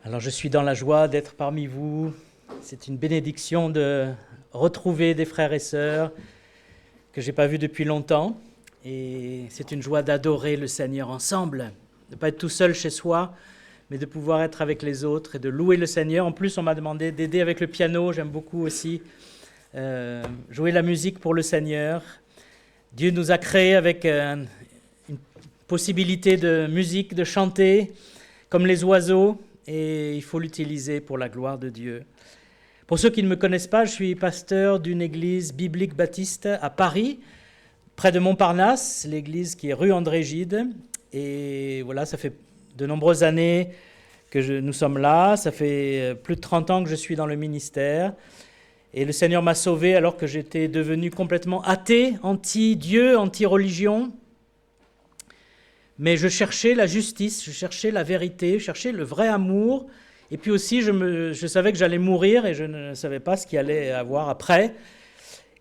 Alors je suis dans la joie d'être parmi vous. C'est une bénédiction de retrouver des frères et sœurs que je n'ai pas vus depuis longtemps. Et c'est une joie d'adorer le Seigneur ensemble, de ne pas être tout seul chez soi, mais de pouvoir être avec les autres et de louer le Seigneur. En plus, on m'a demandé d'aider avec le piano. J'aime beaucoup aussi jouer la musique pour le Seigneur. Dieu nous a créés avec une possibilité de musique, de chanter comme les oiseaux, et il faut l'utiliser pour la gloire de Dieu. Pour ceux qui ne me connaissent pas, je suis pasteur d'une église biblique baptiste à Paris, près de Montparnasse, l'église qui est rue André Gide. Et voilà, ça fait de nombreuses années que nous sommes là. Ça fait plus de 30 ans que je suis dans le ministère. Et le Seigneur m'a sauvé alors que j'étais devenu complètement athée, anti-Dieu, anti-religion. Mais je cherchais la justice, je cherchais la vérité, je cherchais le vrai amour. Et puis aussi, je savais que j'allais mourir et je ne savais pas ce qu'il allait avoir après.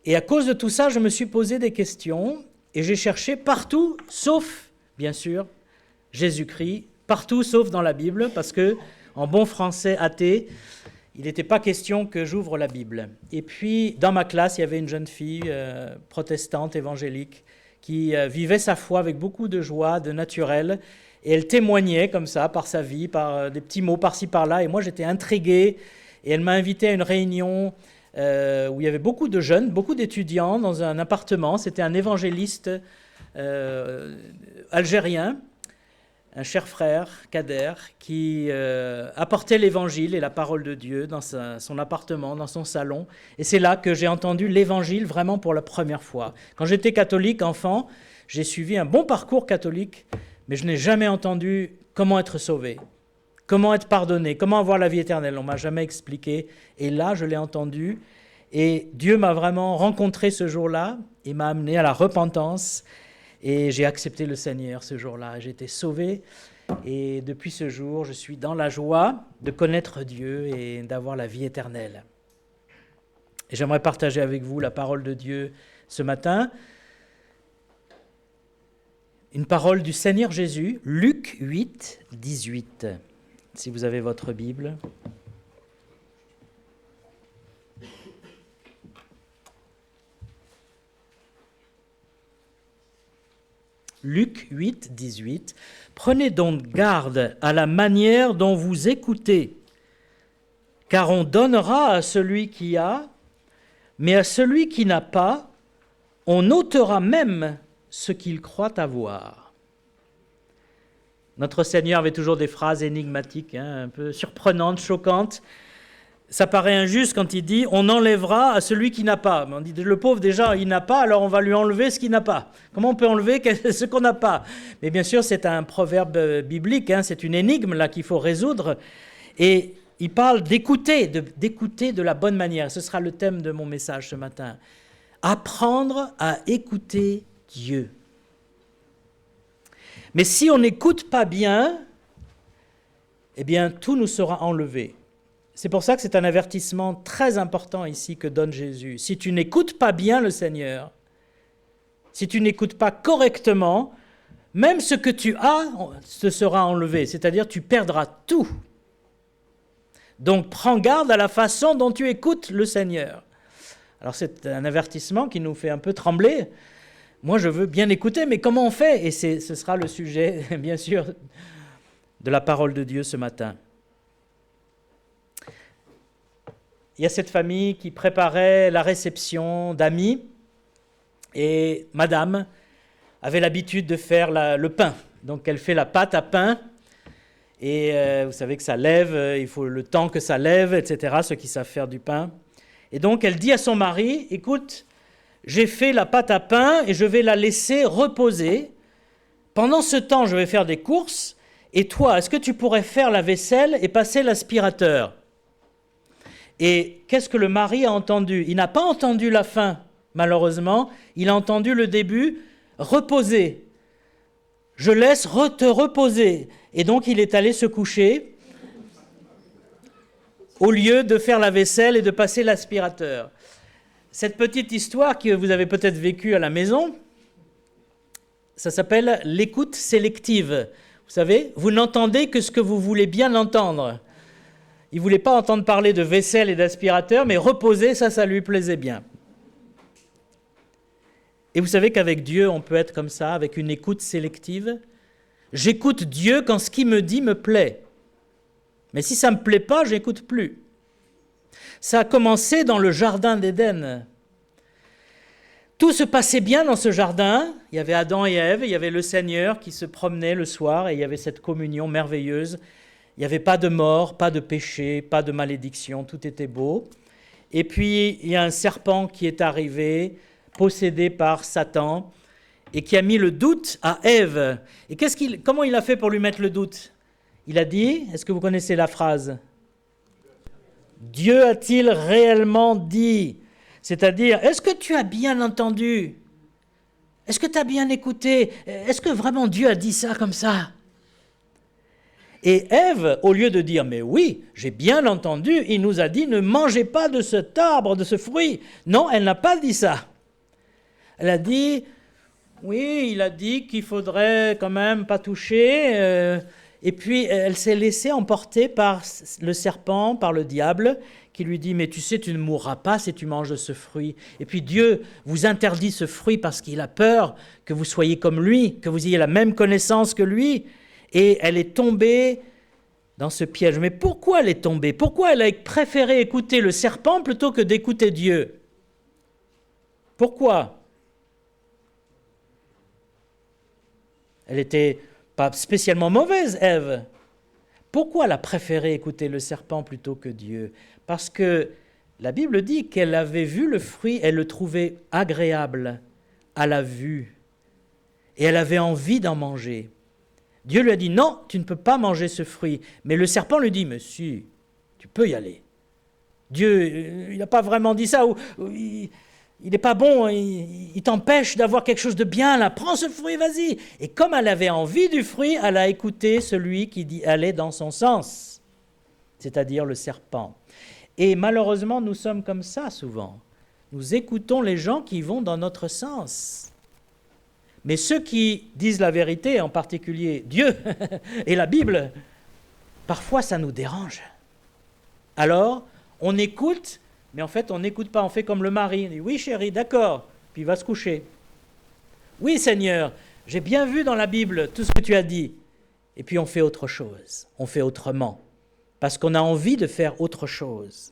Et à cause de tout ça, je me suis posé des questions et j'ai cherché partout, sauf, bien sûr, Jésus-Christ, partout sauf dans la Bible, parce que, en bon français athée, il n'était pas question que j'ouvre la Bible. Et puis, dans ma classe, il y avait une jeune fille protestante, évangélique, qui vivait sa foi avec beaucoup de joie, de naturel, et elle témoignait comme ça, par sa vie, par des petits mots par-ci, par-là, et moi j'étais intrigué, et elle m'a invité à une réunion où il y avait beaucoup de jeunes, beaucoup d'étudiants dans un appartement. C'était un évangéliste algérien, un cher frère, Kader, qui apportait l'évangile et la parole de Dieu dans son appartement, dans son salon. Et c'est là que j'ai entendu l'évangile vraiment pour la première fois. Quand j'étais catholique, enfant, j'ai suivi un bon parcours catholique, mais je n'ai jamais entendu comment être sauvé, comment être pardonné, comment avoir la vie éternelle. On ne m'a jamais expliqué. Et là, je l'ai entendu. Et Dieu m'a vraiment rencontré ce jour-là et m'a amené à la repentance. Et j'ai accepté le Seigneur ce jour-là. J'ai été sauvé. Et depuis ce jour, je suis dans la joie de connaître Dieu et d'avoir la vie éternelle. Et j'aimerais partager avec vous la parole de Dieu ce matin. Une parole du Seigneur Jésus, Luc 8, 18. Si vous avez votre Bible. Luc 8, 18. Prenez donc garde à la manière dont vous écoutez, car on donnera à celui qui a, mais à celui qui n'a pas, on ôtera même ce qu'il croit avoir. Notre Seigneur avait toujours des phrases énigmatiques, un peu surprenantes, choquantes. Ça paraît injuste quand il dit « on enlèvera à celui qui n'a pas ». On dit « le pauvre déjà, il n'a pas, alors on va lui enlever ce qu'il n'a pas ». Comment on peut enlever ce qu'on n'a pas? Mais bien sûr, c'est un proverbe biblique, c'est une énigme là qu'il faut résoudre. Et il parle d'écouter de la bonne manière. Ce sera le thème de mon message ce matin. Apprendre à écouter Dieu. Mais si on n'écoute pas bien, eh bien tout nous sera enlevé. C'est pour ça que c'est un avertissement très important ici que donne Jésus. Si tu n'écoutes pas bien le Seigneur, si tu n'écoutes pas correctement, même ce que tu as te sera enlevé, c'est-à-dire tu perdras tout. Donc prends garde à la façon dont tu écoutes le Seigneur. Alors c'est un avertissement qui nous fait un peu trembler. Moi je veux bien écouter, mais comment on fait? Et ce sera le sujet, bien sûr, de la parole de Dieu ce matin. Il y a cette famille qui préparait la réception d'amis et madame avait l'habitude de faire le pain. Donc elle fait la pâte à pain et vous savez que ça lève, il faut le temps que ça lève, etc., ceux qui savent faire du pain. Et donc elle dit à son mari, écoute, j'ai fait la pâte à pain et je vais la laisser reposer. Pendant ce temps, je vais faire des courses et toi, est-ce que tu pourrais faire la vaisselle et passer l'aspirateur ? Et qu'est-ce que le mari a entendu? Il n'a pas entendu la fin, malheureusement. Il a entendu le début, reposer. Je laisse te reposer. Et donc, il est allé se coucher au lieu de faire la vaisselle et de passer l'aspirateur. Cette petite histoire que vous avez peut-être vécue à la maison, ça s'appelle l'écoute sélective. Vous savez, vous n'entendez que ce que vous voulez bien entendre. Il ne voulait pas entendre parler de vaisselle et d'aspirateur, mais reposer, ça lui plaisait bien. Et vous savez qu'avec Dieu, on peut être comme ça, avec une écoute sélective. J'écoute Dieu quand ce qu'il me dit me plaît. Mais si ça ne me plaît pas, je n'écoute plus. Ça a commencé dans le jardin d'Éden. Tout se passait bien dans ce jardin. Il y avait Adam et Ève, il y avait le Seigneur qui se promenait le soir et il y avait cette communion merveilleuse. Il n'y avait pas de mort, pas de péché, pas de malédiction, tout était beau. Et puis, il y a un serpent qui est arrivé, possédé par Satan, et qui a mis le doute à Ève. Et comment il a fait pour lui mettre le doute? Il a dit, est-ce que vous connaissez la phrase? Dieu a-t-il réellement dit? C'est-à-dire, est-ce que tu as bien entendu? Est-ce que tu as bien écouté? Est-ce que vraiment Dieu a dit ça comme ça? Et Ève, au lieu de dire, mais oui, j'ai bien entendu, il nous a dit, ne mangez pas de cet arbre, de ce fruit. Non, elle n'a pas dit ça. Elle a dit, oui, il a dit qu'il faudrait quand même pas toucher. Et puis, elle s'est laissée emporter par le serpent, par le diable, qui lui dit, mais tu sais, tu ne mourras pas si tu manges de ce fruit. Et puis Dieu vous interdit ce fruit parce qu'il a peur que vous soyez comme lui, que vous ayez la même connaissance que lui. Et elle est tombée dans ce piège. Mais pourquoi elle est tombée? Pourquoi elle a préféré écouter le serpent plutôt que d'écouter Dieu? Pourquoi? Elle n'était pas spécialement mauvaise, Ève. Pourquoi elle a préféré écouter le serpent plutôt que Dieu? Parce que la Bible dit qu'elle avait vu le fruit, elle le trouvait agréable à la vue. Et elle avait envie d'en manger. Dieu lui a dit, non, tu ne peux pas manger ce fruit. Mais le serpent lui dit, mais si, tu peux y aller. Dieu, il n'a pas vraiment dit ça. Il n'est pas bon, il t'empêche d'avoir quelque chose de bien, là. Prends ce fruit, vas-y. Et comme elle avait envie du fruit, elle a écouté celui qui allait dans son sens, c'est-à-dire le serpent. Et malheureusement, nous sommes comme ça souvent. Nous écoutons les gens qui vont dans notre sens. Mais ceux qui disent la vérité, en particulier Dieu et la Bible, parfois ça nous dérange. Alors, on écoute, mais en fait on n'écoute pas, on fait comme le mari. On dit, oui chérie, d'accord, puis il va se coucher. Oui Seigneur, j'ai bien vu dans la Bible tout ce que tu as dit. Et puis on fait autre chose, on fait autrement, parce qu'on a envie de faire autre chose.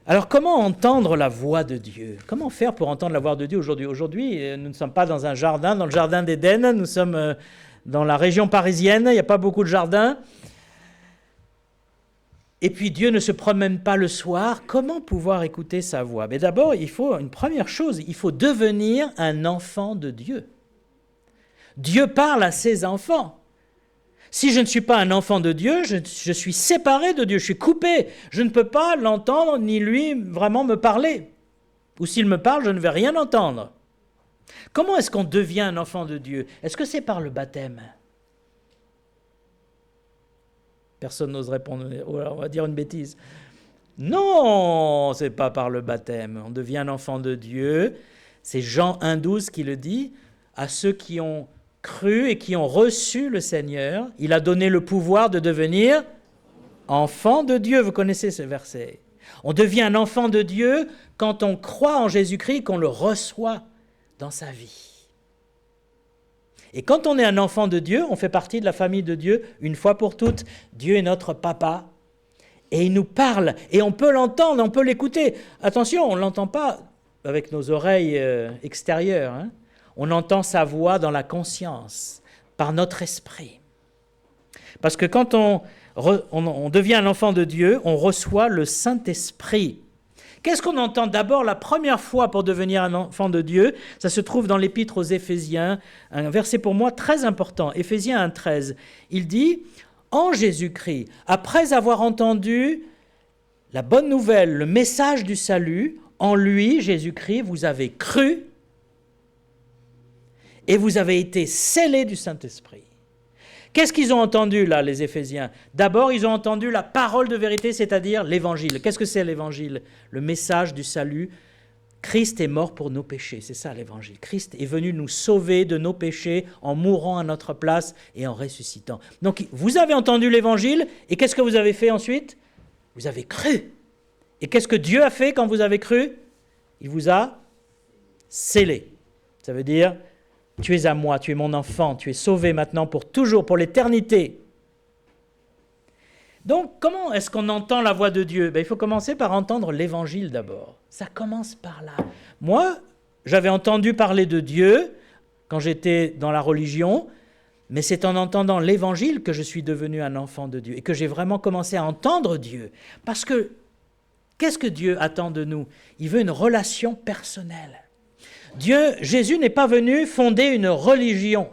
Alors, comment entendre la voix de Dieu? Comment faire pour entendre la voix de Dieu aujourd'hui? Aujourd'hui, nous ne sommes pas dans un jardin, dans le jardin d'Éden, nous sommes dans la région parisienne, il n'y a pas beaucoup de jardins. Et puis, Dieu ne se promène pas le soir. Comment pouvoir écouter sa voix? Mais d'abord, il faut une première chose, il faut devenir un enfant de Dieu. Dieu parle à ses enfants. Si je ne suis pas un enfant de Dieu, je suis séparé de Dieu, je suis coupé. Je ne peux pas l'entendre ni lui vraiment me parler. Ou s'il me parle, je ne vais rien entendre. Comment est-ce qu'on devient un enfant de Dieu? Est-ce que c'est par le baptême? Personne n'ose répondre, on va dire une bêtise. Non, ce n'est pas par le baptême. On devient un enfant de Dieu. C'est Jean 1,12 qui le dit, à ceux qui ont cru et qui ont reçu le Seigneur, il a donné le pouvoir de devenir enfant de Dieu. Vous connaissez ce verset. On devient un enfant de Dieu quand on croit en Jésus-Christ, qu'on le reçoit dans sa vie. Et quand on est un enfant de Dieu, on fait partie de la famille de Dieu une fois pour toutes. Dieu est notre papa et il nous parle et on peut l'entendre, on peut l'écouter. Attention, on ne l'entend pas avec nos oreilles extérieures, hein. On entend sa voix dans la conscience, par notre esprit. Parce que quand on devient un enfant de Dieu, on reçoit le Saint-Esprit. Qu'est-ce qu'on entend d'abord la première fois pour devenir un enfant de Dieu? Ça se trouve dans l'Épître aux Éphésiens, un verset pour moi très important, Éphésiens 1,13. Il dit, en Jésus-Christ, après avoir entendu la bonne nouvelle, le message du salut, en lui, Jésus-Christ, vous avez cru, et vous avez été scellés du Saint-Esprit. Qu'est-ce qu'ils ont entendu là, les Éphésiens? D'abord, ils ont entendu la parole de vérité, c'est-à-dire l'Évangile. Qu'est-ce que c'est l'Évangile? Le message du salut Christ est mort pour nos péchés, c'est ça l'évangile. Christ est venu nous sauver de nos péchés en mourant à notre place et en ressuscitant. Donc vous avez entendu l'évangile et qu'est-ce que vous avez fait ensuite? Vous avez cru. Et qu'est-ce que Dieu a fait quand vous avez cru? Il vous a scellé. Ça veut dire, tu es à moi, tu es mon enfant, tu es sauvé maintenant pour toujours, pour l'éternité. Donc, comment est-ce qu'on entend la voix de Dieu? Il faut commencer par entendre l'évangile d'abord. Ça commence par là. Moi, j'avais entendu parler de Dieu quand j'étais dans la religion, mais c'est en entendant l'évangile que je suis devenu un enfant de Dieu et que j'ai vraiment commencé à entendre Dieu. Parce que, qu'est-ce que Dieu attend de nous? Il veut une relation personnelle. Jésus n'est pas venu fonder une religion.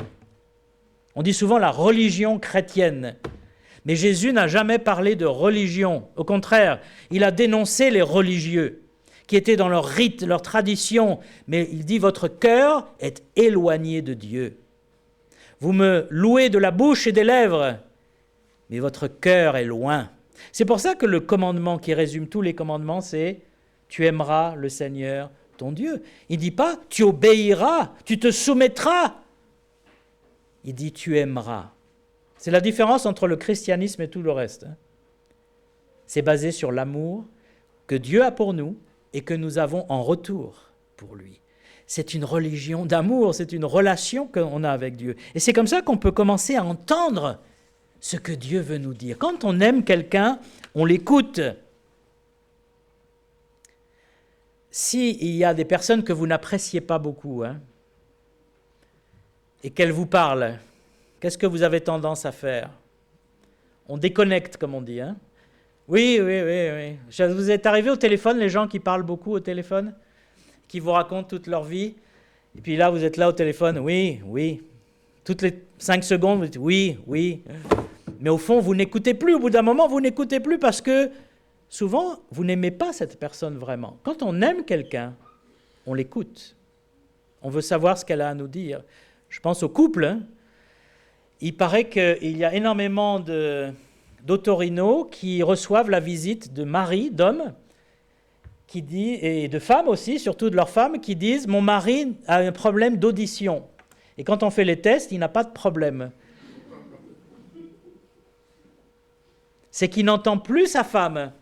On dit souvent la religion chrétienne. Mais Jésus n'a jamais parlé de religion. Au contraire, il a dénoncé les religieux qui étaient dans leur rite, leur tradition. Mais il dit, votre cœur est éloigné de Dieu. Vous me louez de la bouche et des lèvres, mais votre cœur est loin. C'est pour ça que le commandement qui résume tous les commandements, c'est « Tu aimeras le Seigneur, ton Dieu ». Il ne dit pas « Tu obéiras, tu te soumettras ». Il dit « Tu aimeras ». C'est la différence entre le christianisme et tout le reste. C'est basé sur l'amour que Dieu a pour nous et que nous avons en retour pour lui. C'est une religion d'amour, c'est une relation qu'on a avec Dieu. Et c'est comme ça qu'on peut commencer à entendre ce que Dieu veut nous dire. Quand on aime quelqu'un, on l'écoute. S'il y a des personnes que vous n'appréciez pas beaucoup, et qu'elles vous parlent, qu'est-ce que vous avez tendance à faire? On déconnecte, comme on dit. Oui. Vous êtes arrivé au téléphone, les gens qui parlent beaucoup au téléphone, qui vous racontent toute leur vie, et puis là, vous êtes là au téléphone, oui. Toutes les 5 secondes, vous dites oui. Mais au fond, vous n'écoutez plus. Au bout d'un moment, vous n'écoutez plus parce que souvent, vous n'aimez pas cette personne vraiment. Quand on aime quelqu'un, on l'écoute. On veut savoir ce qu'elle a à nous dire. Je pense au couple. Il paraît qu'il y a énormément d'otorinos qui reçoivent la visite de maris, d'hommes, et de femmes aussi, surtout de leurs femmes, qui disent « Mon mari a un problème d'audition ». Et quand on fait les tests, il n'a pas de problème. C'est qu'il n'entend plus sa femme,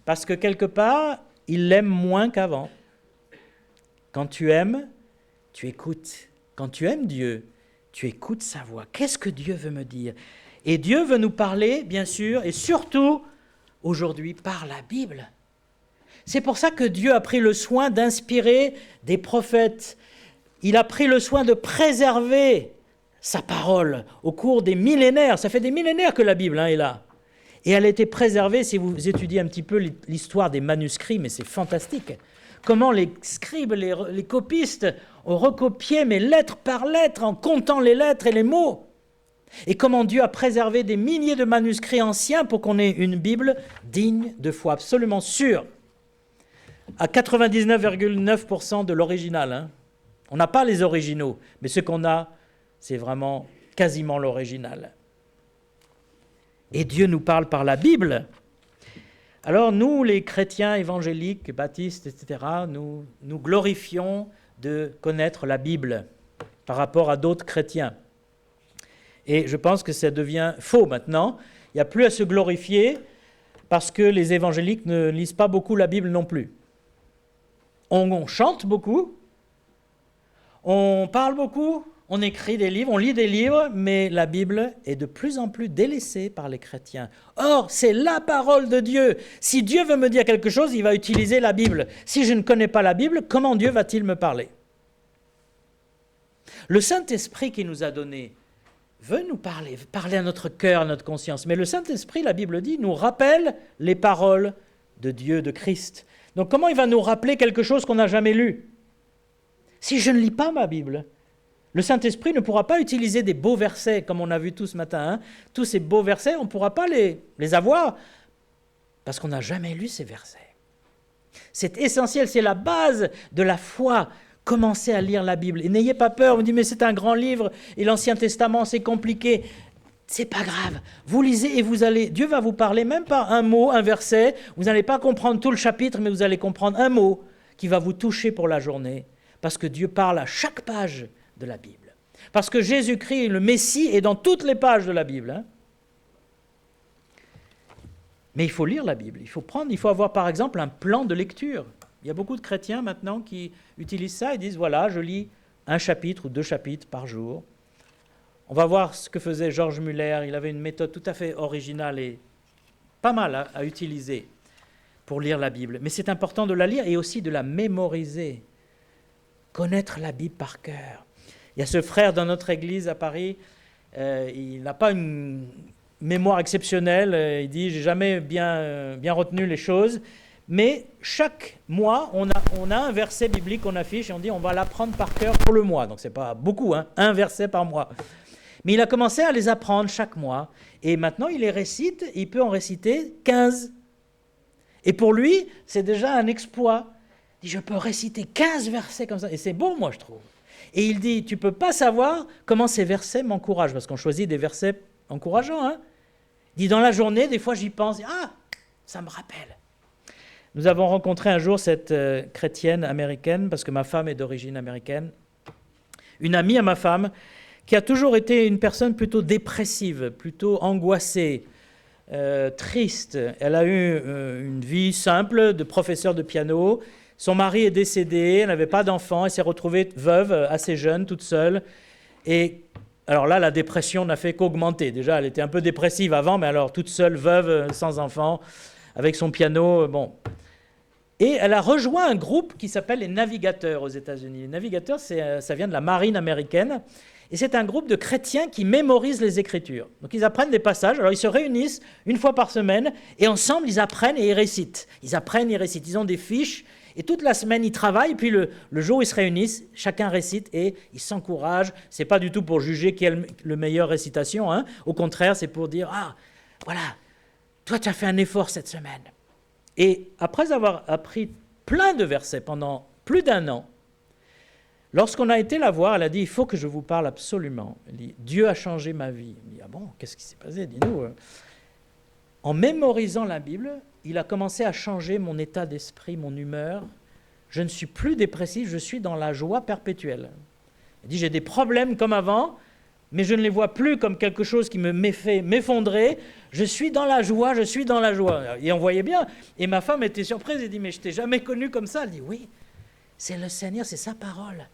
parce que quelque part, il l'aime moins qu'avant. Quand tu aimes, tu écoutes. Quand tu aimes Dieu, tu écoutes sa voix. Qu'est-ce que Dieu veut me dire? Et Dieu veut nous parler, bien sûr, et surtout, aujourd'hui, par la Bible. C'est pour ça que Dieu a pris le soin d'inspirer des prophètes. Il a pris le soin de préserver sa parole au cours des millénaires. Ça fait des millénaires que la Bible est là. Et elle a été préservée, si vous étudiez un petit peu l'histoire des manuscrits, mais c'est fantastique. Comment les scribes, les copistes ont recopié, mais lettre par lettre, en comptant les lettres et les mots. Et comment Dieu a préservé des milliers de manuscrits anciens pour qu'on ait une Bible digne de foi, absolument sûre. À 99,9% de l'original. On n'a pas les originaux, mais ce qu'on a, c'est vraiment quasiment l'original. Et Dieu nous parle par la Bible. Alors nous, les chrétiens évangéliques, baptistes, etc., nous glorifions de connaître la Bible par rapport à d'autres chrétiens. Et je pense que ça devient faux maintenant. Il n'y a plus à se glorifier parce que les évangéliques ne lisent pas beaucoup la Bible non plus. On chante beaucoup, on parle beaucoup, on écrit des livres, on lit des livres, mais la Bible est de plus en plus délaissée par les chrétiens. Or, c'est la parole de Dieu. Si Dieu veut me dire quelque chose, il va utiliser la Bible. Si je ne connais pas la Bible, comment Dieu va-t-il me parler? Le Saint-Esprit qui nous a donné veut nous parler à notre cœur, à notre conscience. Mais le Saint-Esprit, la Bible dit, nous rappelle les paroles de Dieu, de Christ. Donc comment il va nous rappeler quelque chose qu'on n'a jamais lu? Si je ne lis pas ma Bible, le Saint-Esprit ne pourra pas utiliser des beaux versets, comme on a vu tout ce matin. Tous ces beaux versets, on ne pourra pas les avoir, parce qu'on n'a jamais lu ces versets. C'est essentiel, c'est la base de la foi. Commencez à lire la Bible. Et n'ayez pas peur, on me dit, mais c'est un grand livre, et l'Ancien Testament, c'est compliqué. C'est pas grave. Vous lisez et Dieu va vous parler même par un mot, un verset. Vous n'allez pas comprendre tout le chapitre, mais vous allez comprendre un mot qui va vous toucher pour la journée, parce que Dieu parle à chaque page de la Bible. Parce que Jésus-Christ, le Messie, est dans toutes les pages de la Bible. Hein. Mais il faut lire la Bible, il faut avoir par exemple un plan de lecture. Il y a beaucoup de chrétiens maintenant qui utilisent ça et disent, voilà, je lis un chapitre ou 2 chapitres par jour. On va voir ce que faisait George Muller, il avait une méthode tout à fait originale et pas mal à utiliser pour lire la Bible. Mais c'est important de la lire et aussi de la mémoriser, connaître la Bible par cœur. Il y a ce frère dans notre église à Paris, il n'a pas une mémoire exceptionnelle, il dit « j'ai jamais bien retenu les choses », mais chaque mois, on a un verset biblique qu'on affiche et on dit « on va l'apprendre par cœur pour le mois ». Donc ce n'est pas beaucoup, hein, un verset par mois. Mais il a commencé à les apprendre chaque mois et maintenant il les récite, il peut en réciter 15. Et pour lui, c'est déjà un exploit. Il dit « je peux réciter 15 versets comme ça ». Et c'est beau, moi, je trouve. Et il dit, tu ne peux pas savoir comment ces versets m'encouragent, parce qu'on choisit des versets encourageants. Hein. Il dit, dans la journée, des fois, j'y pense, ah, ça me rappelle. Nous avons rencontré un jour cette chrétienne américaine, parce que ma femme est d'origine américaine, une amie à ma femme, qui a toujours été une personne plutôt dépressive, plutôt angoissée, triste. Elle a eu une vie simple de professeur de piano. Son mari est décédé, elle n'avait pas d'enfant, elle s'est retrouvée veuve assez jeune, toute seule. Et alors là, la dépression n'a fait qu'augmenter. Déjà, elle était un peu dépressive avant, mais alors toute seule, veuve, sans enfant, avec son piano, bon. Et elle a rejoint un groupe qui s'appelle les Navigateurs aux États-Unis. Les Navigateurs, ça vient de la marine américaine. Et c'est un groupe de chrétiens qui mémorisent les Écritures. Donc ils apprennent des passages, alors ils se réunissent une fois par semaine, et ensemble ils apprennent et ils récitent. Ils apprennent, ils récitent, ils ont des fiches, et toute la semaine ils travaillent, puis le jour où ils se réunissent, chacun récite et ils s'encouragent. Ce n'est pas du tout pour juger qui est le meilleur récitation, hein. Au contraire, c'est pour dire, ah, voilà, toi tu as fait un effort cette semaine. Et après avoir appris plein de versets pendant plus d'1 an, lorsqu'on a été la voir, elle a dit, il faut que je vous parle absolument. Elle dit, Dieu a changé ma vie. Elle dit, ah bon, qu'est-ce qui s'est passé, dis-nous. En mémorisant la Bible, il a commencé à changer mon état d'esprit, mon humeur. Je ne suis plus dépressif, je suis dans la joie perpétuelle. Elle dit, j'ai des problèmes comme avant, mais je ne les vois plus comme quelque chose qui me fait m'effondrer. Je suis dans la joie, je suis dans la joie. Et on voyait bien. Et ma femme était surprise, elle dit, mais je t'ai jamais connu comme ça. Elle dit, oui, c'est le Seigneur, c'est sa parole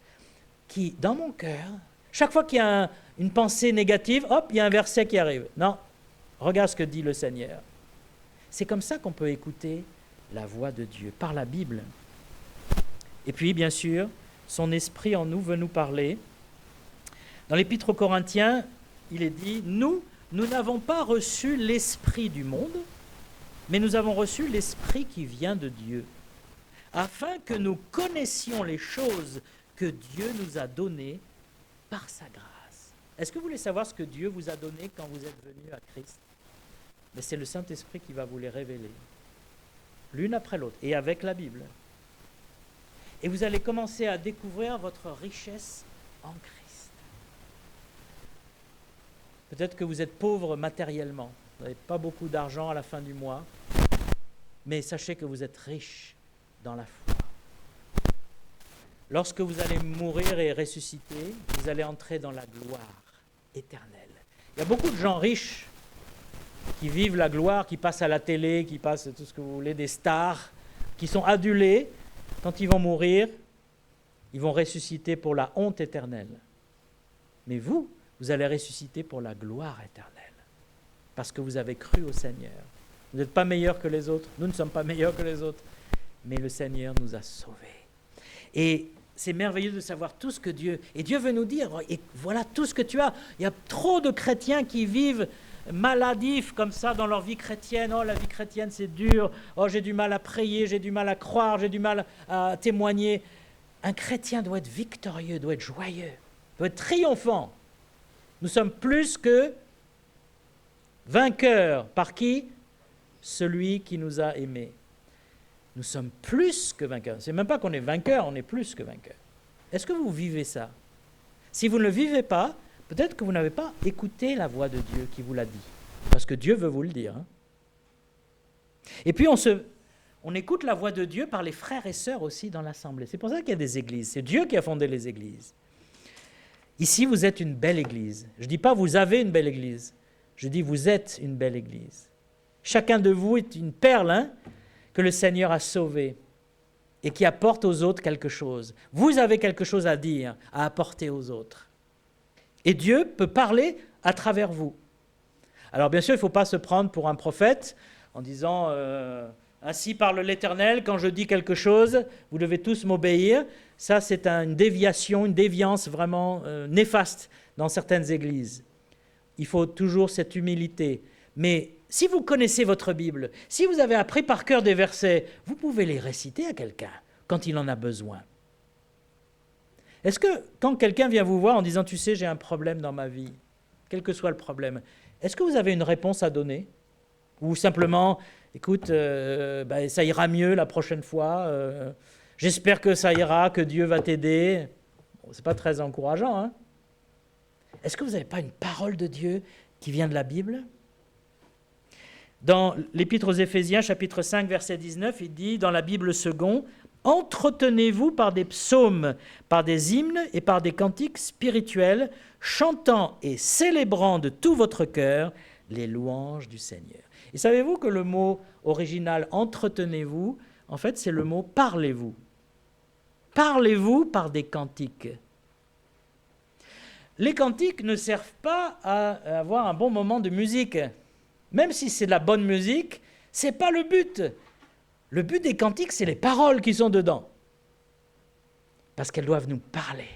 qui, dans mon cœur, chaque fois qu'il y a une pensée négative, hop, il y a un verset qui arrive. Non, regarde ce que dit le Seigneur. C'est comme ça qu'on peut écouter la voix de Dieu, par la Bible. Et puis, bien sûr, son esprit en nous veut nous parler. Dans l'Épître aux Corinthiens, il est dit, nous n'avons pas reçu l'esprit du monde, mais nous avons reçu l'esprit qui vient de Dieu, afin que nous connaissions les choses que Dieu nous a données par sa grâce. Est-ce que vous voulez savoir ce que Dieu vous a donné quand vous êtes venu à Christ? Mais c'est le Saint-Esprit qui va vous les révéler, l'une après l'autre, et avec la Bible. Et vous allez commencer à découvrir votre richesse en Christ. Peut-être que vous êtes pauvre matériellement, vous n'avez pas beaucoup d'argent à la fin du mois, mais sachez que vous êtes riche dans la foi. Lorsque vous allez mourir et ressusciter, vous allez entrer dans la gloire éternelle. Il y a beaucoup de gens riches qui vivent la gloire, qui passent à la télé, qui passent tout ce que vous voulez, des stars, qui sont adulés. Quand ils vont mourir, ils vont ressusciter pour la honte éternelle. Mais vous allez ressusciter pour la gloire éternelle, parce que vous avez cru au Seigneur. Vous n'êtes pas meilleurs que les autres, nous ne sommes pas meilleurs que les autres, mais le Seigneur nous a sauvés. Et c'est merveilleux de savoir tout ce que Dieu... Et Dieu veut nous dire, et voilà tout ce que tu as. Il y a trop de chrétiens qui vivent maladifs comme ça dans leur vie chrétienne. Oh, la vie chrétienne, c'est dur. Oh, j'ai du mal à prier, j'ai du mal à croire, j'ai du mal à témoigner. Un chrétien doit être victorieux, doit être joyeux, doit être triomphant. Nous sommes plus que vainqueurs. Par qui? Celui qui nous a aimés. Nous sommes plus que vainqueurs. Ce n'est même pas qu'on est vainqueurs, on est plus que vainqueurs. Est-ce que vous vivez ça? Si vous ne le vivez pas, peut-être que vous n'avez pas écouté la voix de Dieu qui vous l'a dit. Parce que Dieu veut vous le dire. Hein. Et puis on On écoute la voix de Dieu par les frères et sœurs aussi dans l'assemblée. C'est pour ça qu'il y a des églises. C'est Dieu qui a fondé les églises. Ici, vous êtes une belle église. Je ne dis pas vous avez une belle église. Je dis vous êtes une belle église. Chacun de vous est une perle que le Seigneur a sauvée et qui apporte aux autres quelque chose. Vous avez quelque chose à dire, à apporter aux autres. Et Dieu peut parler à travers vous. Alors bien sûr, il ne faut pas se prendre pour un prophète en disant « Ainsi parle l'Éternel, quand je dis quelque chose, vous devez tous m'obéir ». Ça, c'est une déviation, une déviance vraiment néfaste dans certaines églises. Il faut toujours cette humilité. Mais si vous connaissez votre Bible, si vous avez appris par cœur des versets, vous pouvez les réciter à quelqu'un quand il en a besoin. Est-ce que quand quelqu'un vient vous voir en disant « Tu sais, j'ai un problème dans ma vie », quel que soit le problème, est-ce que vous avez une réponse à donner? Ou simplement « Écoute, ça ira mieux la prochaine fois, j'espère que ça ira, que Dieu va t'aider. » Bon, ce n'est pas très encourageant, hein? Est-ce que vous n'avez pas une parole de Dieu qui vient de la Bible? Dans l'Épître aux Éphésiens, chapitre 5, verset 19, il dit, dans la Bible second, « Entretenez-vous par des psaumes, par des hymnes et par des cantiques spirituels, chantant et célébrant de tout votre cœur les louanges du Seigneur. » Et savez-vous que le mot original « entretenez-vous », en fait, c'est le mot « parlez-vous ». Parlez-vous par des cantiques. Les cantiques ne servent pas à avoir un bon moment de musique. Même si c'est de la bonne musique, ce n'est pas le but. Le but des cantiques, c'est les paroles qui sont dedans. Parce qu'elles doivent nous parler.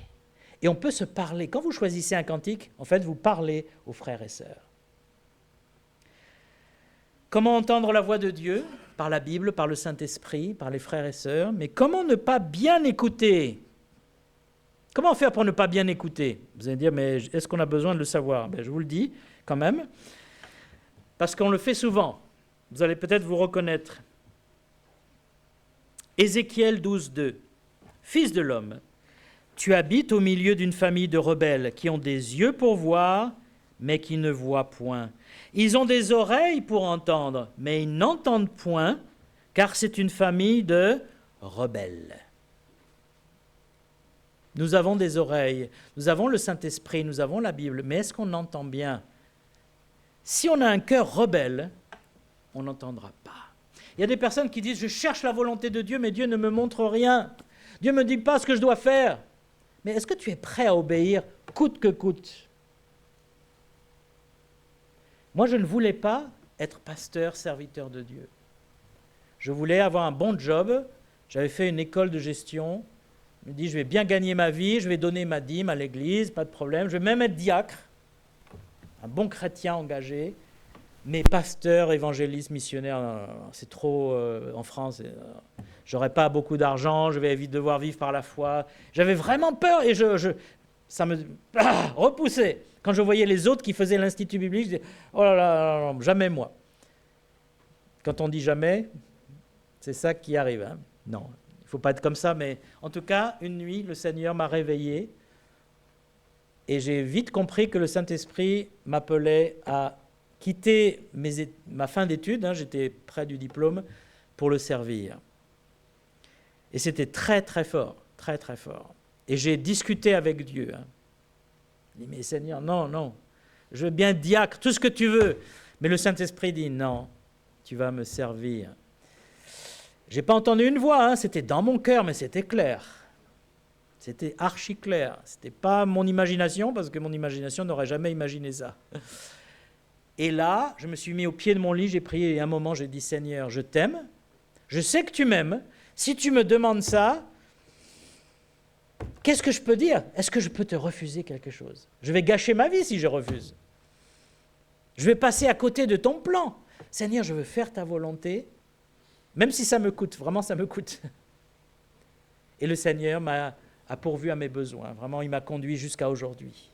Et on peut se parler. Quand vous choisissez un cantique, en fait, vous parlez aux frères et sœurs. Comment entendre la voix de Dieu? Par la Bible, par le Saint-Esprit, par les frères et sœurs. Mais comment ne pas bien écouter? Comment faire pour ne pas bien écouter? Vous allez dire, mais est-ce qu'on a besoin de le savoir? Je vous le dis quand même, parce qu'on le fait souvent. Vous allez peut-être vous reconnaître. Ézéchiel 12:2. Fils de l'homme, tu habites au milieu d'une famille de rebelles qui ont des yeux pour voir, mais qui ne voient point. Ils ont des oreilles pour entendre, mais ils n'entendent point, car c'est une famille de rebelles. Nous avons des oreilles, nous avons le Saint-Esprit, nous avons la Bible, mais est-ce qu'on entend bien? Si on a un cœur rebelle, on n'entendra pas. Il y a des personnes qui disent « Je cherche la volonté de Dieu, mais Dieu ne me montre rien. Dieu ne me dit pas ce que je dois faire. » Mais est-ce que tu es prêt à obéir coûte que coûte? Moi, je ne voulais pas être pasteur, serviteur de Dieu. Je voulais avoir un bon job. J'avais fait une école de gestion. Je me dis, je vais bien gagner ma vie, je vais donner ma dîme à l'église, pas de problème. Je vais même être diacre, un bon chrétien engagé. Mais pasteur, évangéliste, missionnaire, c'est trop en France. J'aurais pas beaucoup d'argent, je vais vite devoir vivre par la foi. J'avais vraiment peur et ça me repoussait. Quand je voyais les autres qui faisaient l'institut biblique, je disais, oh là là, jamais moi. Quand on dit jamais, c'est ça qui arrive. Hein. Non, il ne faut pas être comme ça, mais en tout cas, une nuit, le Seigneur m'a réveillé et j'ai vite compris que le Saint-Esprit m'appelait à quitter ma fin d'études, j'étais près du diplôme, pour le servir. Et c'était très très fort, très très fort. Et j'ai discuté avec Dieu. Il dit, mais Seigneur, non, je veux bien être diacre, tout ce que tu veux. Mais le Saint-Esprit dit, non, tu vas me servir. Je n'ai pas entendu une voix, c'était dans mon cœur, mais c'était clair. C'était archi clair. Ce n'était pas mon imagination, parce que mon imagination n'aurait jamais imaginé ça. Et là, je me suis mis au pied de mon lit, j'ai prié, et à un moment, j'ai dit, Seigneur, je t'aime, je sais que tu m'aimes, si tu me demandes ça, qu'est-ce que je peux dire? Est-ce que je peux te refuser quelque chose? Je vais gâcher ma vie si je refuse. Je vais passer à côté de ton plan. Seigneur, je veux faire ta volonté, même si ça me coûte, vraiment ça me coûte. Et le Seigneur a pourvu à mes besoins, vraiment il m'a conduit jusqu'à aujourd'hui.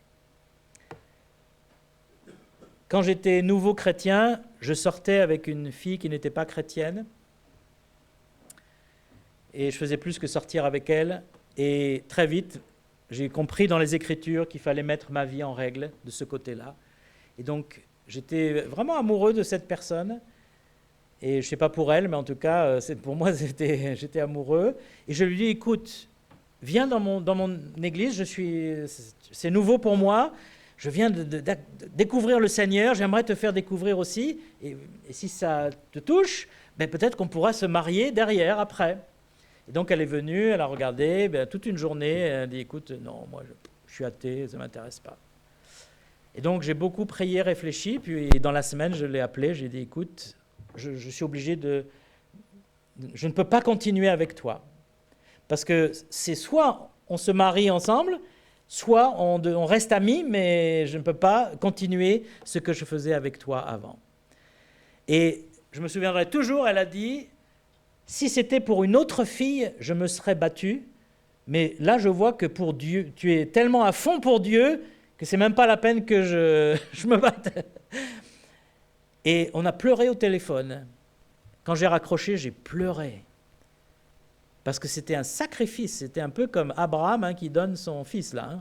Quand j'étais nouveau chrétien, je sortais avec une fille qui n'était pas chrétienne et je faisais plus que sortir avec elle. Et très vite, j'ai compris dans les Écritures qu'il fallait mettre ma vie en règle de ce côté-là. Et donc, j'étais vraiment amoureux de cette personne Et je ne sais pas pour elle, mais en tout cas, pour moi, j'étais amoureux. Et je lui dis, écoute, viens dans mon église, c'est nouveau pour moi. Je viens de découvrir le Seigneur, j'aimerais te faire découvrir aussi. Et si ça te touche, ben peut-être qu'on pourra se marier derrière, après. Et donc elle est venue, elle a regardé, toute une journée, elle a dit, écoute, non, moi je suis athée, ça ne m'intéresse pas. Et donc j'ai beaucoup prié, réfléchi, puis dans la semaine, je l'ai appelé, j'ai dit, écoute, je suis obligé je ne peux pas continuer avec toi. Parce que c'est soit on se marie ensemble, soit on reste amis, mais je ne peux pas continuer ce que je faisais avec toi avant. Et je me souviendrai toujours, elle a dit, si c'était pour une autre fille, je me serais battue, mais là je vois que pour Dieu, tu es tellement à fond pour Dieu que c'est même pas la peine que je me batte. Et on a pleuré au téléphone. Quand j'ai raccroché, j'ai pleuré. Parce que c'était un sacrifice, c'était un peu comme Abraham qui donne son fils là.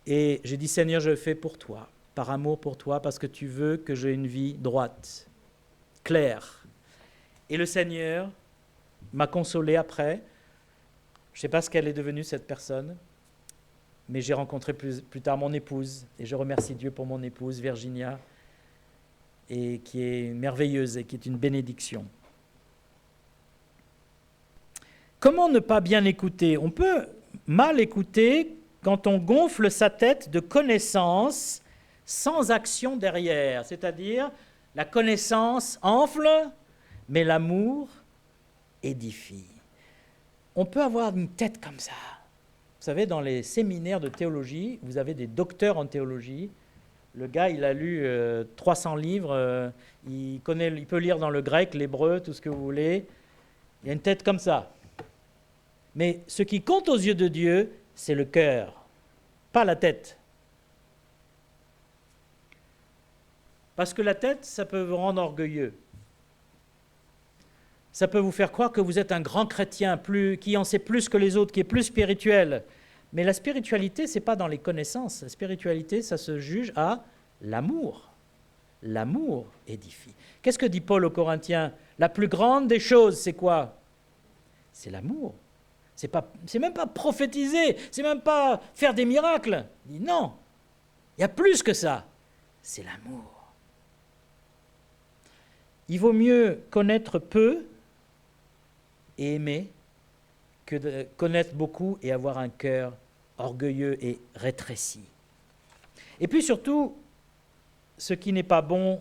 Et j'ai dit, Seigneur, je le fais pour toi, par amour pour toi, parce que tu veux que j'ai une vie droite, claire. Et le Seigneur m'a consolé après. Je ne sais pas ce qu'elle est devenue, cette personne, mais j'ai rencontré plus tard mon épouse, et je remercie Dieu pour mon épouse, Virginia, et qui est merveilleuse et qui est une bénédiction. Comment ne pas bien écouter? On peut mal écouter quand on gonfle sa tête de connaissances sans action derrière, c'est-à-dire la connaissance enfle, mais l'amour édifie. On peut avoir une tête comme ça. Vous savez, dans les séminaires de théologie, vous avez des docteurs en théologie. Le gars, il a lu 300 livres, il peut lire dans le grec, l'hébreu, tout ce que vous voulez. Il a une tête comme ça. Mais ce qui compte aux yeux de Dieu, c'est le cœur, pas la tête. Parce que la tête, ça peut vous rendre orgueilleux. Ça peut vous faire croire que vous êtes un grand chrétien, qui en sait plus que les autres, qui est plus spirituel. Mais la spiritualité, ce n'est pas dans les connaissances. La spiritualité, ça se juge à l'amour. L'amour édifie. Qu'est-ce que dit Paul aux Corinthiens? La plus grande des choses, c'est quoi? C'est l'amour. C'est même pas prophétiser, c'est même pas faire des miracles. Il dit non, il y a plus que ça. C'est l'amour. Il vaut mieux connaître peu et aimer que de connaître beaucoup et avoir un cœur orgueilleux et rétréci. Et puis surtout, ce qui n'est pas bon,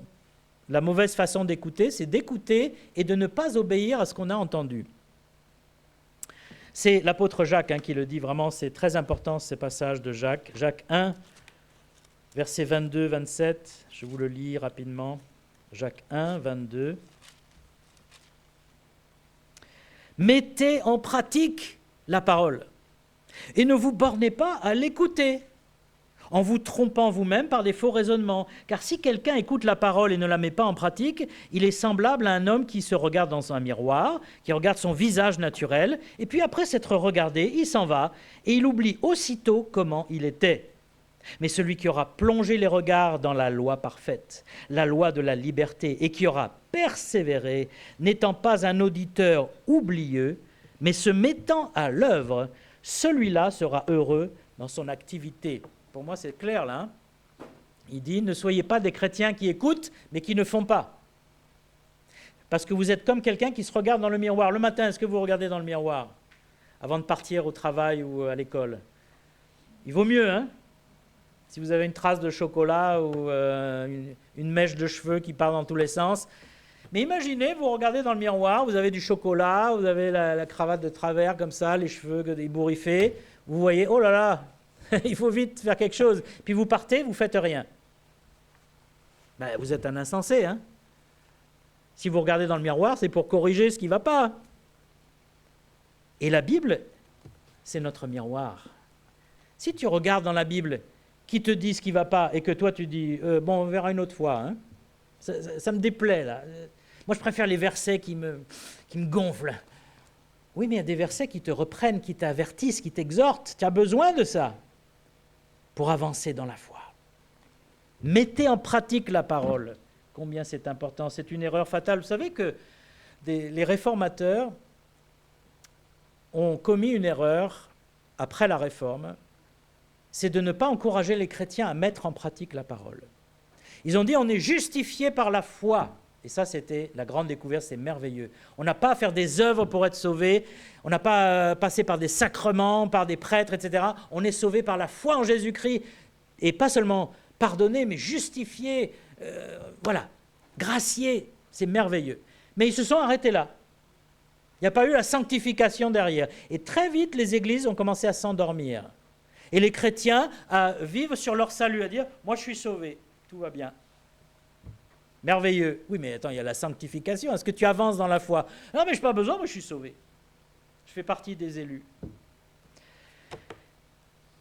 la mauvaise façon d'écouter, c'est d'écouter et de ne pas obéir à ce qu'on a entendu. C'est l'apôtre Jacques qui le dit, vraiment, c'est très important ce passage de Jacques. Jacques 1, versets 22-27, je vous le lis rapidement. Jacques 1, 22. Mettez en pratique la parole et ne vous bornez pas à l'écouter, en vous trompant vous-même par des faux raisonnements. Car si quelqu'un écoute la parole et ne la met pas en pratique, il est semblable à un homme qui se regarde dans un miroir, qui regarde son visage naturel, et puis après s'être regardé, il s'en va, et il oublie aussitôt comment il était. Mais celui qui aura plongé les regards dans la loi parfaite, la loi de la liberté, et qui aura persévéré, n'étant pas un auditeur oublieux, mais se mettant à l'œuvre, celui-là sera heureux dans son activité. Pour moi, c'est clair, là. Il dit, ne soyez pas des chrétiens qui écoutent, mais qui ne font pas. Parce que vous êtes comme quelqu'un qui se regarde dans le miroir. Le matin, est-ce que vous regardez dans le miroir avant de partir au travail ou à l'école? Il vaut mieux, hein? Si vous avez une trace de chocolat ou une mèche de cheveux qui part dans tous les sens. Mais imaginez, vous regardez dans le miroir, vous avez du chocolat, vous avez la cravate de travers comme ça, les cheveux ébouriffés. Vous voyez, oh là là, il faut vite faire quelque chose. Puis vous partez, vous ne faites rien. Ben, vous êtes un insensé, hein? Si vous regardez dans le miroir, c'est pour corriger ce qui ne va pas. Et la Bible, c'est notre miroir. Si tu regardes dans la Bible qui te dit ce qui ne va pas et que toi tu dis bon, on verra une autre fois, hein? Ça me déplaît là. Moi je préfère les versets qui me gonflent. Oui, mais il y a des versets qui te reprennent, qui t'avertissent, qui t'exhortent. Tu as besoin de ça pour avancer dans la foi. Mettez en pratique la parole. combien c'est important. C'est une erreur fatale. Vous savez que les réformateurs ont commis une erreur après la Réforme, c'est de ne pas encourager les chrétiens à mettre en pratique la parole. Ils ont dit on est justifié par la foi. Et ça, c'était la grande découverte, c'est merveilleux. On n'a pas à faire des œuvres pour être sauvé, on n'a pas à passer par des sacrements, par des prêtres, etc. On est sauvé par la foi en Jésus-Christ, et pas seulement pardonné, mais justifié, voilà, gracié, c'est merveilleux. Mais ils se sont arrêtés là. Il n'y a pas eu la sanctification derrière. Et très vite, les églises ont commencé à s'endormir. Et les chrétiens à vivre sur leur salut, à dire « moi je suis sauvé, tout va bien ». Merveilleux. Oui, mais attends, il y a la sanctification. Est-ce que tu avances dans la foi? Non, mais je n'ai pas besoin, moi je suis sauvé. Je fais partie des élus. Vous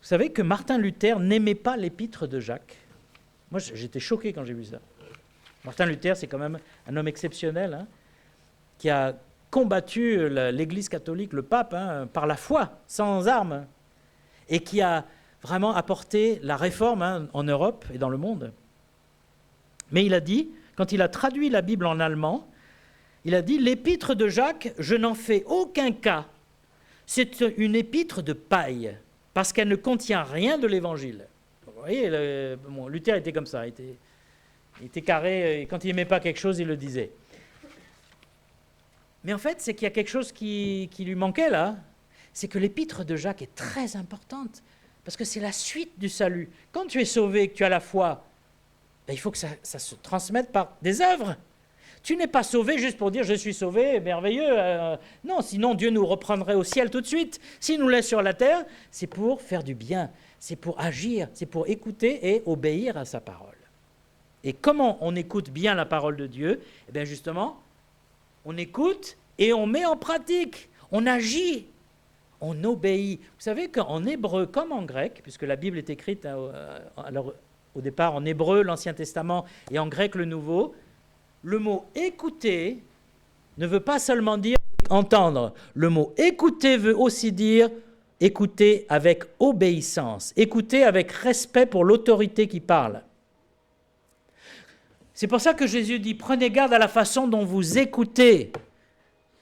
savez que Martin Luther n'aimait pas l'épître de Jacques. Moi, j'étais choqué quand j'ai vu ça. Martin Luther, c'est quand même un homme exceptionnel, hein, qui a combattu l'Église catholique, le pape, hein, par la foi, sans armes, et qui a vraiment apporté la réforme, hein, en Europe et dans le monde. Mais il a dit, quand il a traduit la Bible en allemand, il a dit « L'épître de Jacques, je n'en fais aucun cas. C'est une épître de paille, parce qu'elle ne contient rien de l'Évangile. » Vous voyez, Luther était comme ça, il était carré, et quand il n'aimait pas quelque chose, il le disait. Mais en fait, c'est qu'il y a quelque chose qui lui manquait là, c'est que l'épître de Jacques est très importante, parce que c'est la suite du salut. Quand tu es sauvé, que tu as la foi, ben, il faut que ça se transmette par des œuvres. Tu n'es pas sauvé juste pour dire « je suis sauvé, merveilleux ». Non, sinon Dieu nous reprendrait au ciel tout de suite. S'il nous laisse sur la terre, c'est pour faire du bien, c'est pour agir, c'est pour écouter et obéir à sa parole. Et comment on écoute bien la parole de Dieu? Eh bien justement, on écoute et on met en pratique, on agit, on obéit. Vous savez qu'en hébreu comme en grec, puisque la Bible est écrite au départ en hébreu, l'Ancien Testament, et en grec le Nouveau, le mot « écouter » ne veut pas seulement dire « entendre ». Le mot « écouter » veut aussi dire « écouter avec obéissance », écouter avec respect pour l'autorité qui parle. C'est pour ça que Jésus dit « prenez garde à la façon dont vous écoutez ».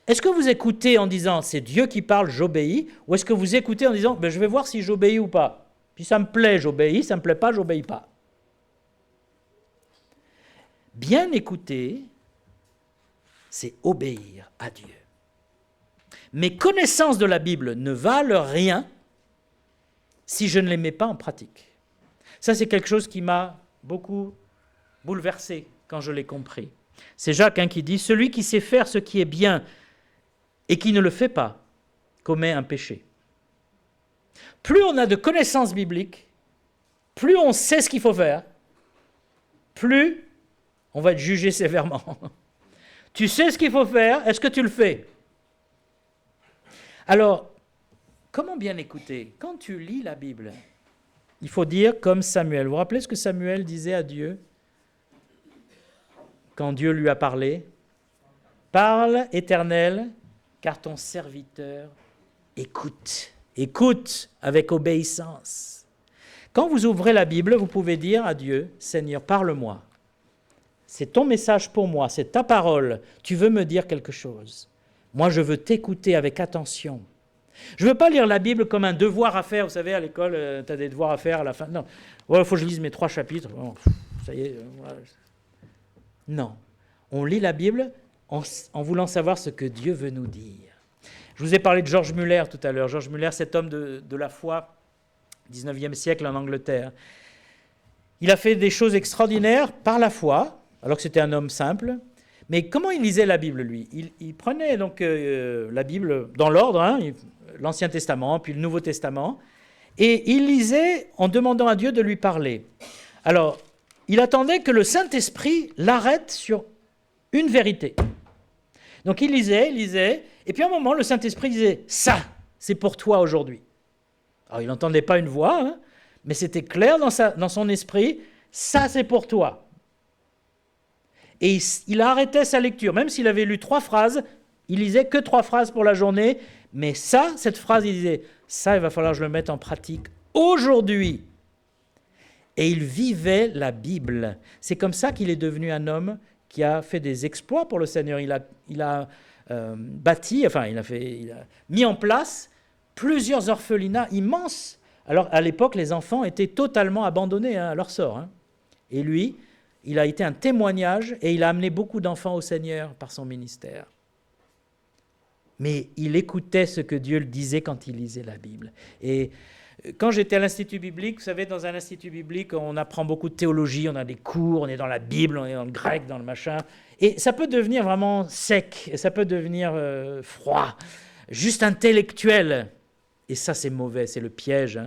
Est-ce que vous écoutez en disant « c'est Dieu qui parle, j'obéis » ou est-ce que vous écoutez en disant « je vais voir si j'obéis ou pas ». Puis ça me plaît, j'obéis, ça ne me plaît pas, j'obéis pas. Bien écouter, c'est obéir à Dieu. Mes connaissances de la Bible ne valent rien si je ne les mets pas en pratique. Ça, c'est quelque chose qui m'a beaucoup bouleversé quand je l'ai compris. C'est Jacques, hein, qui dit « Celui qui sait faire ce qui est bien et qui ne le fait pas commet un péché. » Plus on a de connaissances bibliques, plus on sait ce qu'il faut faire, plus on va être jugé sévèrement. Tu sais ce qu'il faut faire, est-ce que tu le fais? Alors, comment bien écouter? Quand tu lis la Bible, il faut dire comme Samuel. Vous vous rappelez ce que Samuel disait à Dieu quand Dieu lui a parlé? « Parle, Éternel, car ton serviteur écoute. » Écoute avec obéissance. Quand vous ouvrez la Bible, vous pouvez dire à Dieu, « Seigneur, parle-moi. C'est ton message pour moi, c'est ta parole. Tu veux me dire quelque chose. Moi, je veux t'écouter avec attention. Je ne veux pas lire la Bible comme un devoir à faire. Vous savez, à l'école, tu as des devoirs à faire à la fin. Non, il faut que je lise mes 3 chapitres. Oh, ça y est. Voilà. Non, on lit la Bible en voulant savoir ce que Dieu veut nous dire. Je vous ai parlé de George Muller tout à l'heure. George Muller, cet homme de la foi, 19e siècle en Angleterre. Il a fait des choses extraordinaires par la foi, alors que c'était un homme simple. Mais comment il lisait la Bible, lui? Il prenait donc la Bible dans l'ordre, hein, l'Ancien Testament, puis le Nouveau Testament, et il lisait en demandant à Dieu de lui parler. Alors, il attendait que le Saint-Esprit l'arrête sur une vérité. Donc il lisait, et puis à un moment, le Saint-Esprit disait « ça, c'est pour toi aujourd'hui ». Alors il n'entendait pas une voix, hein, mais c'était clair dans son esprit « ça, c'est pour toi ». Et il arrêtait sa lecture, même s'il avait lu 3 phrases, il lisait que 3 phrases pour la journée, mais cette phrase, il disait « ça, il va falloir que je le mette en pratique aujourd'hui ». Et il vivait la Bible. C'est comme ça qu'il est devenu un homme qui a fait des exploits pour le Seigneur. Il a bâti, enfin il a mis en place plusieurs orphelinats immenses. Alors à l'époque, les enfants étaient totalement abandonnés à leur sort. Et lui, il a été un témoignage et il a amené beaucoup d'enfants au Seigneur par son ministère. Mais il écoutait ce que Dieu le disait quand il lisait la Bible. Et quand j'étais à l'Institut biblique, vous savez, dans un institut biblique, on apprend beaucoup de théologie, on a des cours, on est dans la Bible, on est dans le grec, dans le machin. Et ça peut devenir vraiment sec, et ça peut devenir froid, juste intellectuel. Et ça, c'est mauvais, c'est le piège.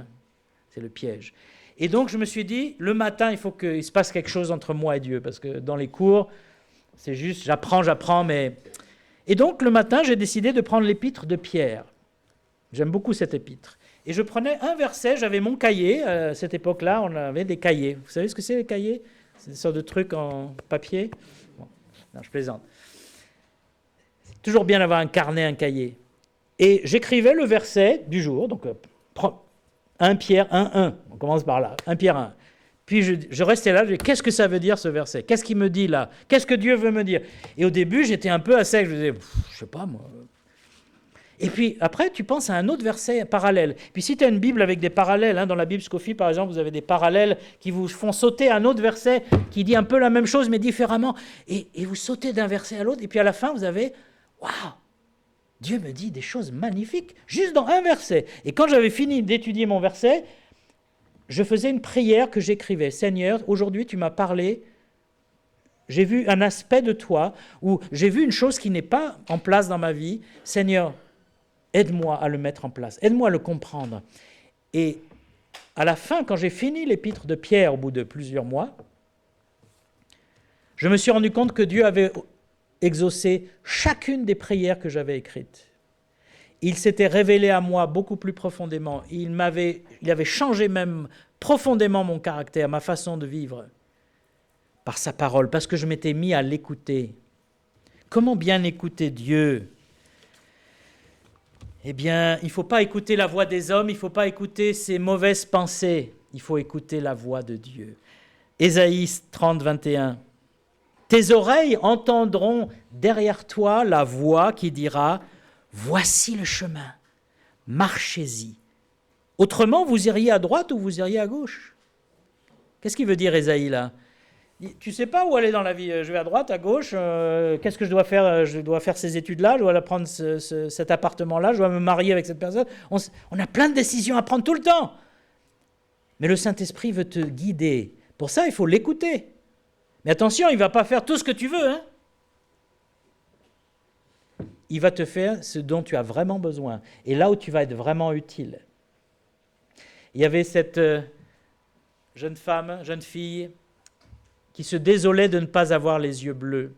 C'est le piège. Et donc, je me suis dit, le matin, il faut qu'il se passe quelque chose entre moi et Dieu, parce que dans les cours, c'est juste, j'apprends, mais... Et donc, le matin, j'ai décidé de prendre l'épître de Pierre. J'aime beaucoup cette épître. Et je prenais un verset, j'avais mon cahier, à cette époque-là, on avait des cahiers. Vous savez ce que c'est, les cahiers? C'est des sortes de trucs en papier. Bon, non, je plaisante. C'est toujours bien d'avoir un carnet, un cahier. Et j'écrivais le verset du jour, donc 1 Pierre 1, on commence par là, 1 Pierre 1. Puis je restais là, je disais, qu'est-ce que ça veut dire ce verset? Qu'est-ce qu'il me dit là? Qu'est-ce que Dieu veut me dire? Et au début, j'étais un peu à sec, je me disais, je sais pas moi. Et puis après, tu penses à un autre verset parallèle. Puis si tu as une Bible avec des parallèles, dans la Bible Scofield par exemple, vous avez des parallèles qui vous font sauter un autre verset qui dit un peu la même chose mais différemment. Et vous sautez d'un verset à l'autre, et puis à la fin, vous avez, waouh! Dieu me dit des choses magnifiques, juste dans un verset. Et quand j'avais fini d'étudier mon verset, je faisais une prière que j'écrivais. Seigneur, aujourd'hui tu m'as parlé, j'ai vu un aspect de toi, ou j'ai vu une chose qui n'est pas en place dans ma vie. Seigneur, aide-moi à le mettre en place, aide-moi à le comprendre. Et à la fin, quand j'ai fini l'épître de Pierre, au bout de plusieurs mois, je me suis rendu compte que Dieu avait exaucé chacune des prières que j'avais écrites. Il s'était révélé à moi beaucoup plus profondément. Il avait changé même profondément mon caractère, ma façon de vivre, par sa parole, parce que je m'étais mis à l'écouter. Comment bien écouter Dieu? Eh bien, il ne faut pas écouter la voix des hommes, il ne faut pas écouter ses mauvaises pensées, il faut écouter la voix de Dieu. Ésaïe 30, 21. Tes oreilles entendront derrière toi la voix qui dira « Voici le chemin, marchez-y ». Autrement, vous iriez à droite ou vous iriez à gauche. Qu'est-ce qu'il veut dire Ésaïe là? Tu ne sais pas où aller dans la vie, je vais à droite, à gauche, qu'est-ce que je dois faire? Je dois faire ces études-là, je dois prendre cet appartement-là, je dois me marier avec cette personne. On a plein de décisions à prendre tout le temps. Mais le Saint-Esprit veut te guider. Pour ça, il faut l'écouter. Mais attention, il ne va pas faire tout ce que tu veux. Il va te faire ce dont tu as vraiment besoin. Et là où tu vas être vraiment utile. Il y avait cette jeune fille, qui se désolait de ne pas avoir les yeux bleus,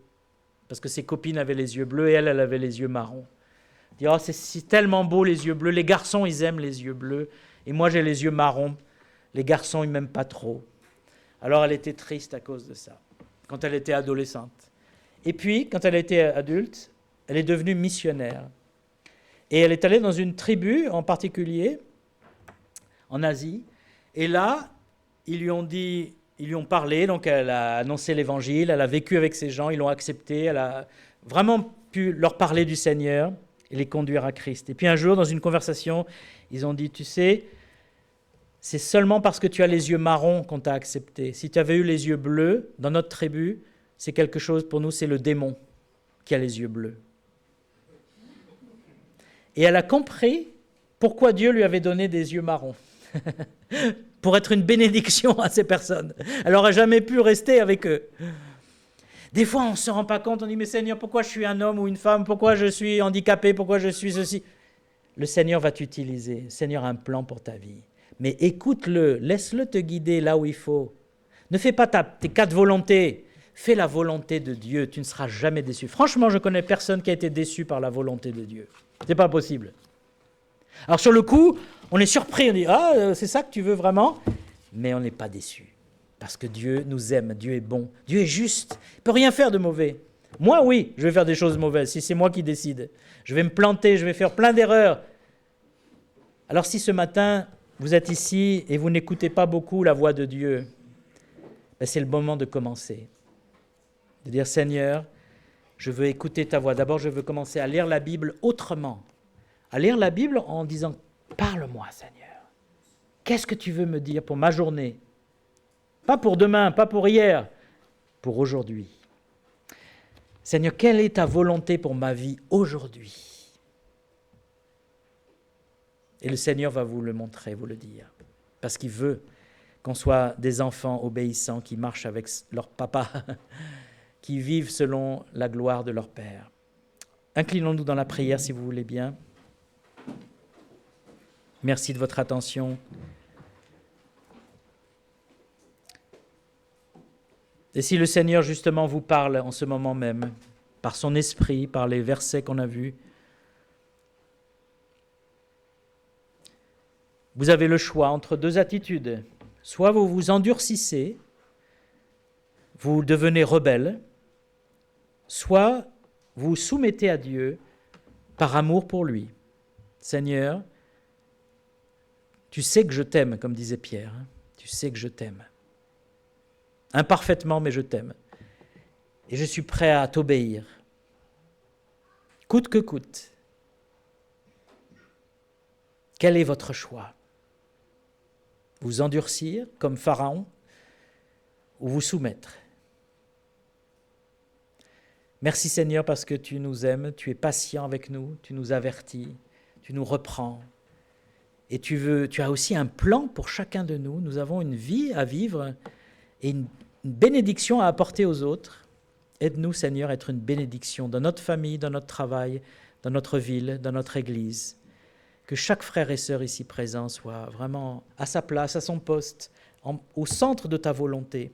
parce que ses copines avaient les yeux bleus et elle avait les yeux marrons. Elle dit, oh, c'est tellement beau les yeux bleus, les garçons ils aiment les yeux bleus, et moi j'ai les yeux marrons, les garçons ils m'aiment pas trop. Alors elle était triste à cause de ça, quand elle était adolescente. Et puis, quand elle était adulte, elle est devenue missionnaire. Et elle est allée dans une tribu en particulier, en Asie, et là, ils lui ont parlé, donc elle a annoncé l'évangile, elle a vécu avec ces gens, ils l'ont accepté, elle a vraiment pu leur parler du Seigneur et les conduire à Christ. Et puis un jour, dans une conversation, ils ont dit, tu sais, c'est seulement parce que tu as les yeux marrons qu'on t'a accepté. Si tu avais eu les yeux bleus, dans notre tribu, c'est quelque chose, pour nous, c'est le démon qui a les yeux bleus. Et elle a compris pourquoi Dieu lui avait donné des yeux marrons. Pour être une bénédiction à ces personnes. Elle n'aurait jamais pu rester avec eux. Des fois, on ne se rend pas compte, on dit, mais Seigneur, pourquoi je suis un homme ou une femme? Pourquoi je suis handicapé? Pourquoi je suis ceci? Le Seigneur va t'utiliser. Le Seigneur a un plan pour ta vie. Mais écoute-le, laisse-le te guider là où il faut. Ne fais pas tes 4 volontés. Fais la volonté de Dieu, tu ne seras jamais déçu. Franchement, je ne connais personne qui a été déçu par la volonté de Dieu. Ce n'est pas possible. Alors sur le coup, on est surpris, on dit « Ah, c'est ça que tu veux vraiment ?» Mais on n'est pas déçu, parce que Dieu nous aime, Dieu est bon, Dieu est juste, il ne peut rien faire de mauvais. Moi, oui, je vais faire des choses mauvaises, si c'est moi qui décide. Je vais me planter, je vais faire plein d'erreurs. Alors si ce matin, vous êtes ici et vous n'écoutez pas beaucoup la voix de Dieu, c'est le moment de commencer. De dire, Seigneur, je veux écouter ta voix. D'abord, je veux commencer à lire la Bible autrement. À lire la Bible en disant, parle-moi, Seigneur. Qu'est-ce que tu veux me dire pour ma journée? Pas pour demain, pas pour hier, pour aujourd'hui. Seigneur, quelle est ta volonté pour ma vie aujourd'hui? Et le Seigneur va vous le montrer, vous le dire. Parce qu'il veut qu'on soit des enfants obéissants qui marchent avec leur papa, qui vivent selon la gloire de leur Père. Inclinons-nous dans la prière si vous voulez bien. Merci de votre attention. Et si le Seigneur justement vous parle en ce moment même, par son esprit, par les versets qu'on a vus, vous avez le choix entre deux attitudes. Soit vous vous endurcissez, vous devenez rebelle, soit vous vous soumettez à Dieu par amour pour lui. Seigneur, tu sais que je t'aime, comme disait Pierre, hein, tu sais que je t'aime. Imparfaitement, mais je t'aime. Et je suis prêt à t'obéir, coûte que coûte. Quel est votre choix? Vous endurcir comme Pharaon ou vous soumettre? Merci Seigneur parce que tu nous aimes, tu es patient avec nous, tu nous avertis, tu nous reprends. Et tu as aussi un plan pour chacun de nous. Nous avons une vie à vivre et une bénédiction à apporter aux autres. Aide-nous Seigneur à être une bénédiction dans notre famille, dans notre travail, dans notre ville, dans notre Église. Que chaque frère et sœur ici présent soit vraiment à sa place, à son poste, au centre de ta volonté.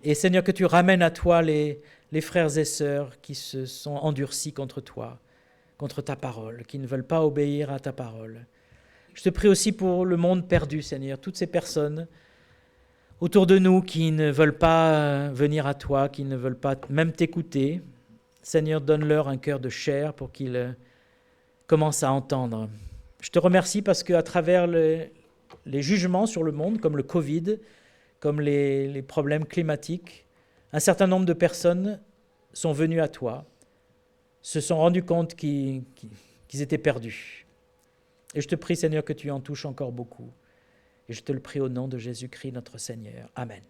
Et Seigneur, que tu ramènes à toi les frères et sœurs qui se sont endurcis contre toi, contre ta parole, qui ne veulent pas obéir à ta parole. Je te prie aussi pour le monde perdu, Seigneur, toutes ces personnes autour de nous qui ne veulent pas venir à toi, qui ne veulent pas même t'écouter. Seigneur, donne-leur un cœur de chair pour qu'ils commencent à entendre. Je te remercie parce qu'à travers les jugements sur le monde, comme le Covid, comme les problèmes climatiques, un certain nombre de personnes sont venues à toi, se sont rendues compte qu'ils étaient perdus. Et je te prie, Seigneur, que tu en touches encore beaucoup. Et je te le prie au nom de Jésus-Christ, notre Seigneur. Amen.